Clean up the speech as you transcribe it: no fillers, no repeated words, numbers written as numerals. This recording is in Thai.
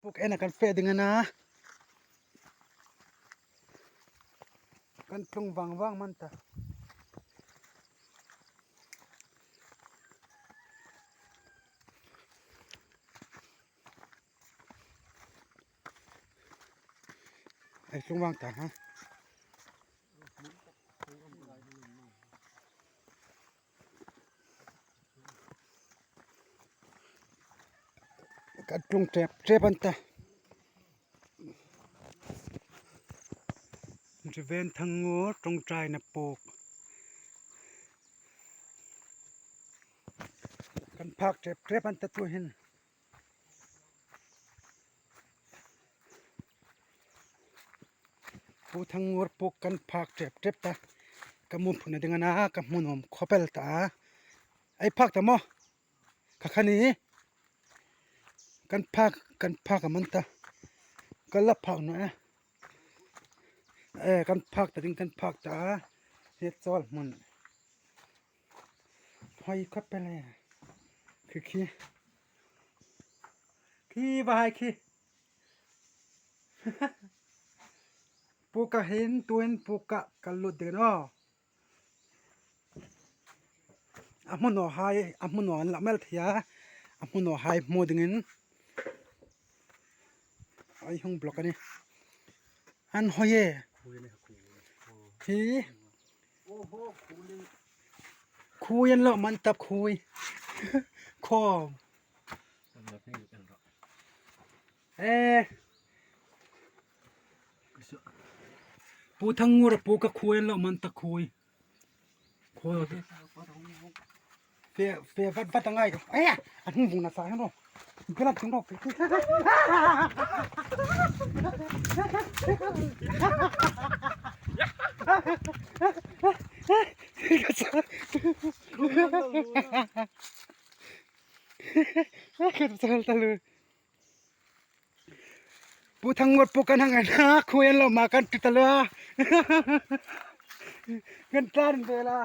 puk enak kan fe dengan kan plung wang manta ai plung wang ta ha kan plung trep antaจะเว้นทางงูตรงใจนะปลูกกันพักเจ็บอันตะตัวเห็นปูทางงูปลูกกันพักเจ็บตากำมุนผุนดึงนะกำมุนหอมขอเปลตาไอ้พักตะมอขันนี้กันพักกับมันตากันลับพักหน่อยนะกันพักแต่ถึงกันพักตาเฮ็ดซอลมันหอยขับไปเลยคือขี้บายขี้ปูกะเห็นตัวเห็นปูกะกันหลุดเดินอ้อมุนหน่อหายมุนหน่อละเมลทียมุนหน่อหายโมดึงเงินไอ้ห้องบล็อกกันนี่อันหอยขี้คุยยันละมันตับคุยคอปูทั้งงูระปูก็คุยแล้วมันตะคุยคุยเฟียวัดตั้งไงกันอันนี้บุญน่ะสายเนาะเป็นอะไรถึงเนาะปูทั้งหมดปูกันทั้งไงนะคุยเรามากันติดตะเลยกันตานเวลา